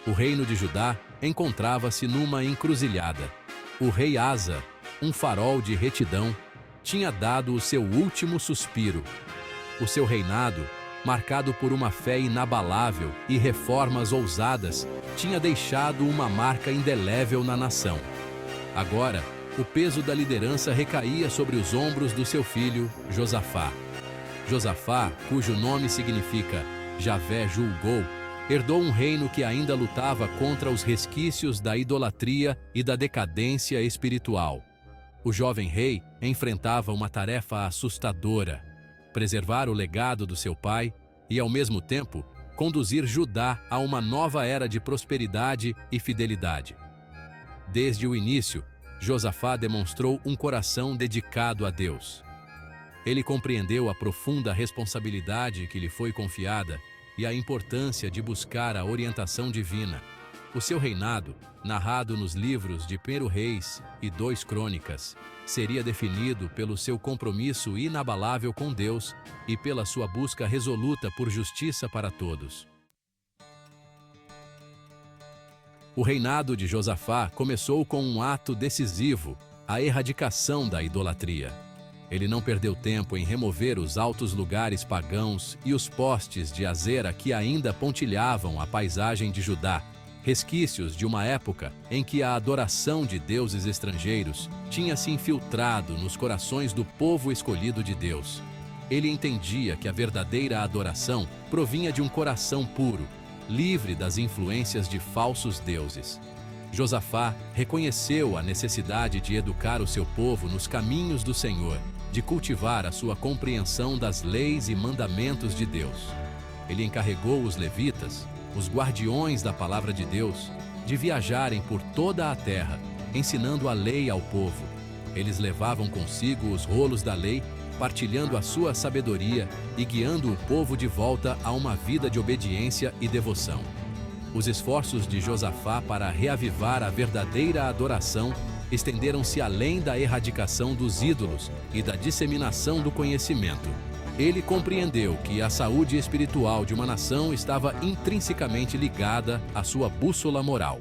O reino de Judá encontrava-se numa encruzilhada. O rei Asa, um farol de retidão, tinha dado o seu último suspiro. O seu reinado, marcado por uma fé inabalável e reformas ousadas, tinha deixado uma marca indelével na nação. Agora, o peso da liderança recaía sobre os ombros do seu filho, Josafá. Josafá, cujo nome significa Javé julgou, herdou um reino que ainda lutava contra os resquícios da idolatria e da decadência espiritual. O jovem rei enfrentava uma tarefa assustadora: preservar o legado do seu pai e, ao mesmo tempo, conduzir Judá a uma nova era de prosperidade e fidelidade. Desde o início, Josafá demonstrou um coração dedicado a Deus. Ele compreendeu a profunda responsabilidade que lhe foi confiada e a importância de buscar a orientação divina. O seu reinado, narrado nos livros de 1 Reis e 2 Crônicas, seria definido pelo seu compromisso inabalável com Deus e pela sua busca resoluta por justiça para todos. O reinado de Josafá começou com um ato decisivo: a erradicação da idolatria. Ele não perdeu tempo em remover os altos lugares pagãos e os postes de Azera que ainda pontilhavam a paisagem de Judá, resquícios de uma época em que a adoração de deuses estrangeiros tinha se infiltrado nos corações do povo escolhido de Deus. Ele entendia que a verdadeira adoração provinha de um coração puro, livre das influências de falsos deuses. Josafá reconheceu a necessidade de educar o seu povo nos caminhos do Senhor, de cultivar a sua compreensão das leis e mandamentos de Deus. Ele encarregou os levitas, os guardiões da palavra de Deus, de viajarem por toda a terra, ensinando a lei ao povo. Eles levavam consigo os rolos da lei, partilhando a sua sabedoria e guiando o povo de volta a uma vida de obediência e devoção. Os esforços de Josafá para reavivar a verdadeira adoração estenderam-se além da erradicação dos ídolos e da disseminação do conhecimento. Ele compreendeu que a saúde espiritual de uma nação estava intrinsecamente ligada à sua bússola moral.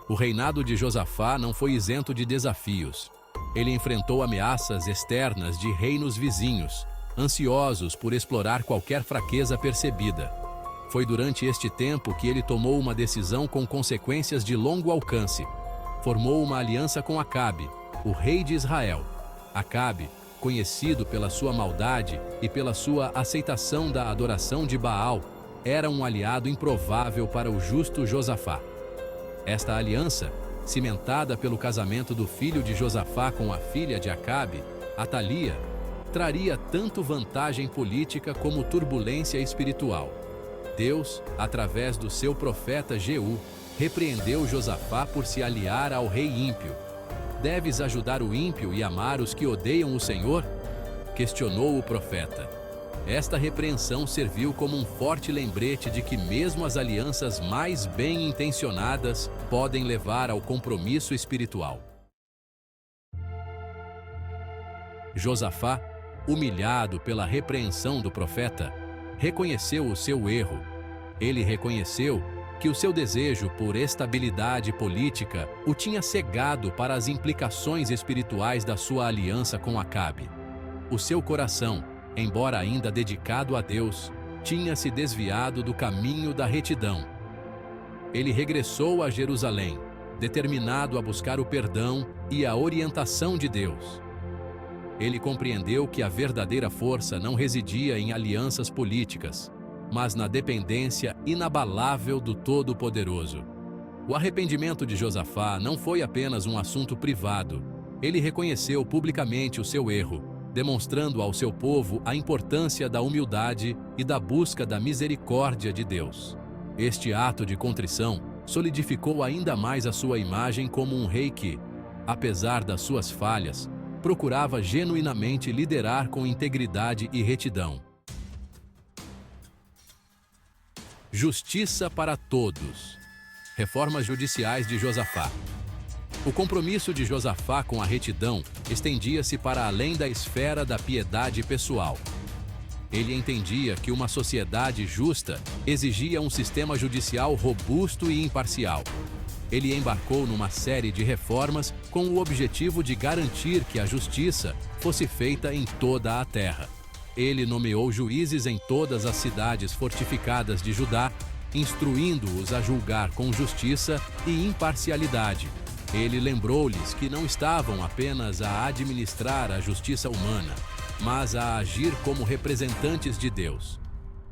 O reinado de Josafá não foi isento de desafios. Ele enfrentou ameaças externas de reinos vizinhos, ansiosos por explorar qualquer fraqueza percebida. Foi durante este tempo que ele tomou uma decisão com consequências de longo alcance. Formou uma aliança com Acabe, o rei de Israel. Acabe, conhecido pela sua maldade e pela sua aceitação da adoração de Baal, era um aliado improvável para o justo Josafá. Esta aliança, cimentada pelo casamento do filho de Josafá com a filha de Acabe, Atalia, traria tanto vantagem política como turbulência espiritual. Deus, através do seu profeta Jeú, repreendeu Josafá por se aliar ao rei ímpio. Deves ajudar o ímpio e amar os que odeiam o Senhor? Questionou o profeta. Esta repreensão serviu como um forte lembrete de que mesmo as alianças mais bem intencionadas podem levar ao compromisso espiritual. Josafá, humilhado pela repreensão do profeta, reconheceu o seu erro. Ele reconheceu que o seu desejo por estabilidade política o tinha cegado para as implicações espirituais da sua aliança com Acabe. O seu coração, embora ainda dedicado a Deus, tinha se desviado do caminho da retidão. Ele regressou a Jerusalém, determinado a buscar o perdão e a orientação de Deus. Ele compreendeu que a verdadeira força não residia em alianças políticas, mas na dependência inabalável do Todo-Poderoso. O arrependimento de Josafá não foi apenas um assunto privado. Ele reconheceu publicamente o seu erro, demonstrando ao seu povo a importância da humildade e da busca da misericórdia de Deus. Este ato de contrição solidificou ainda mais a sua imagem como um rei que, apesar das suas falhas, procurava genuinamente liderar com integridade e retidão. Justiça para todos. Reformas judiciais de Josafá. O compromisso de Josafá com a retidão estendia-se para além da esfera da piedade pessoal. Ele entendia que uma sociedade justa exigia um sistema judicial robusto e imparcial. Ele embarcou numa série de reformas com o objetivo de garantir que a justiça fosse feita em toda a terra. Ele nomeou juízes em todas as cidades fortificadas de Judá, instruindo-os a julgar com justiça e imparcialidade. Ele lembrou-lhes que não estavam apenas a administrar a justiça humana, mas a agir como representantes de Deus.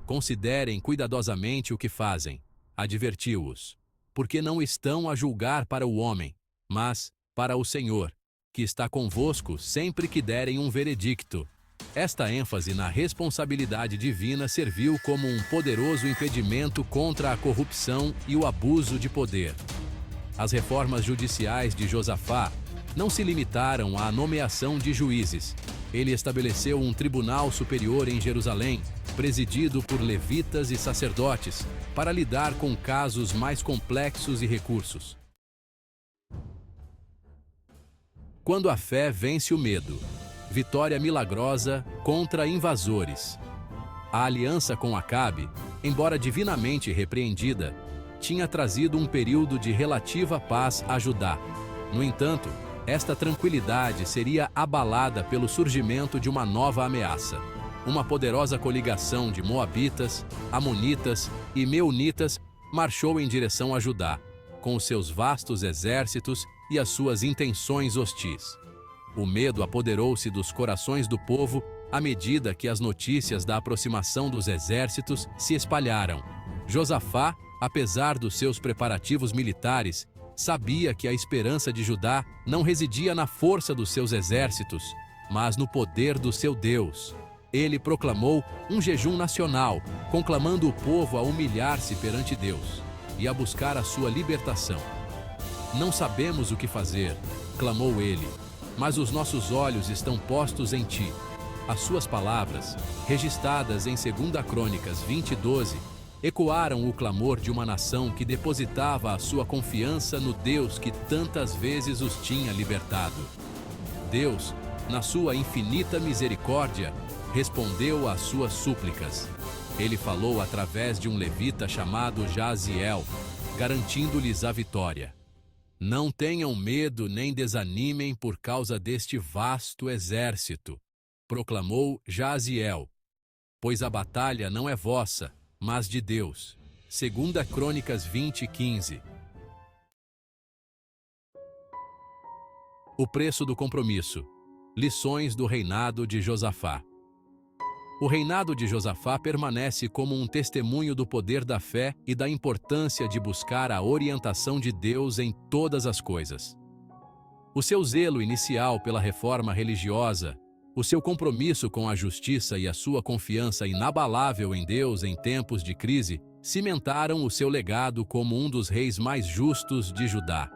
Considerem cuidadosamente o que fazem, advertiu-os, porque não estão a julgar para o homem, mas para o Senhor, que está convosco sempre que derem um veredicto. Esta ênfase na responsabilidade divina serviu como um poderoso impedimento contra a corrupção e o abuso de poder. As reformas judiciais de Josafá não se limitaram à nomeação de juízes. Ele estabeleceu um tribunal superior em Jerusalém, presidido por levitas e sacerdotes, para lidar com casos mais complexos e recursos. Quando a fé vence o medo. Vitória milagrosa contra invasores. A aliança com Acabe, embora divinamente repreendida, tinha trazido um período de relativa paz a Judá. No entanto, esta tranquilidade seria abalada pelo surgimento de uma nova ameaça. Uma poderosa coligação de moabitas, amonitas e meunitas marchou em direção a Judá, com os seus vastos exércitos e as suas intenções hostis. O medo apoderou-se dos corações do povo à medida que as notícias da aproximação dos exércitos se espalharam. Josafá, apesar dos seus preparativos militares, sabia que a esperança de Judá não residia na força dos seus exércitos, mas no poder do seu Deus. Ele proclamou um jejum nacional, conclamando o povo a humilhar-se perante Deus e a buscar a sua libertação. "Não sabemos o que fazer", clamou ele, "mas os nossos olhos estão postos em ti." As suas palavras, registradas em 2 Crônicas 20:12, ecoaram o clamor de uma nação que depositava a sua confiança no Deus que tantas vezes os tinha libertado. Deus, na sua infinita misericórdia, respondeu às suas súplicas. Ele falou através de um levita chamado Jaziel, garantindo-lhes a vitória. "Não tenham medo nem desanimem por causa deste vasto exército", proclamou Jaziel, "pois a batalha não é vossa, mas de Deus." 2 Crônicas 20:15. O preço do compromisso. Lições do reinado de Josafá. O reinado de Josafá permanece como um testemunho do poder da fé e da importância de buscar a orientação de Deus em todas as coisas. O seu zelo inicial pela reforma religiosa, o seu compromisso com a justiça e a sua confiança inabalável em Deus em tempos de crise cimentaram o seu legado como um dos reis mais justos de Judá.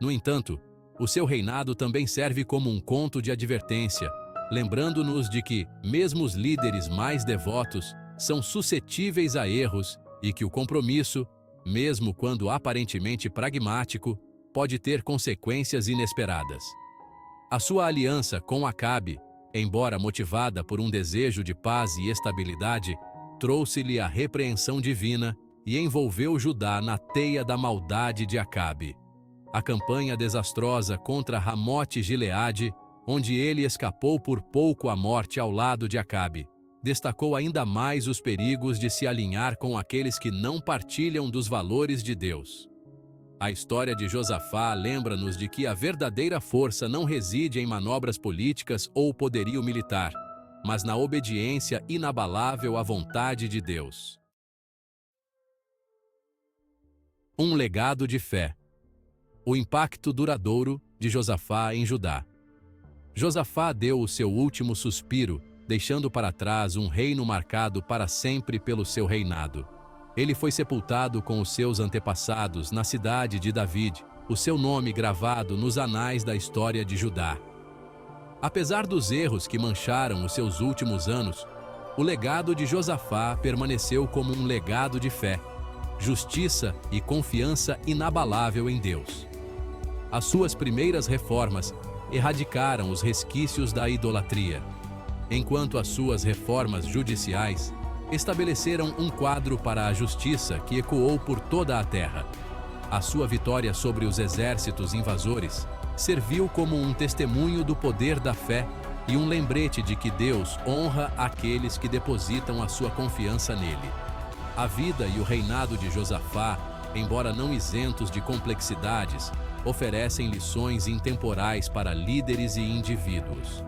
No entanto, o seu reinado também serve como um conto de advertência, lembrando-nos de que, mesmo os líderes mais devotos, são suscetíveis a erros e que o compromisso, mesmo quando aparentemente pragmático, pode ter consequências inesperadas. A sua aliança com Acabe, embora motivada por um desejo de paz e estabilidade, trouxe-lhe a repreensão divina e envolveu Judá na teia da maldade de Acabe. A campanha desastrosa contra Ramote-Gileade, onde ele escapou por pouco à morte ao lado de Acabe, destacou ainda mais os perigos de se alinhar com aqueles que não partilham dos valores de Deus. A história de Josafá lembra-nos de que a verdadeira força não reside em manobras políticas ou poderio militar, mas na obediência inabalável à vontade de Deus. Um legado de fé. O impacto duradouro de Josafá em Judá. Josafá deu o seu último suspiro, deixando para trás um reino marcado para sempre pelo seu reinado. Ele foi sepultado com os seus antepassados na cidade de David, o seu nome gravado nos anais da história de Judá. Apesar dos erros que mancharam os seus últimos anos, o legado de Josafá permaneceu como um legado de fé, justiça e confiança inabalável em Deus. As suas primeiras reformas erradicaram os resquícios da idolatria, enquanto as suas reformas judiciais estabeleceram um quadro para a justiça que ecoou por toda a terra. A sua vitória sobre os exércitos invasores serviu como um testemunho do poder da fé e um lembrete de que Deus honra aqueles que depositam a sua confiança nele. A vida e o reinado de Josafá, embora não isentos de complexidades, oferecem lições intemporais para líderes e indivíduos.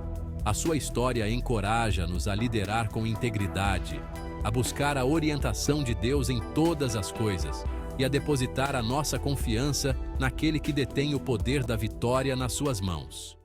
A sua história encoraja-nos a liderar com integridade, a buscar a orientação de Deus em todas as coisas e a depositar a nossa confiança naquele que detém o poder da vitória nas suas mãos.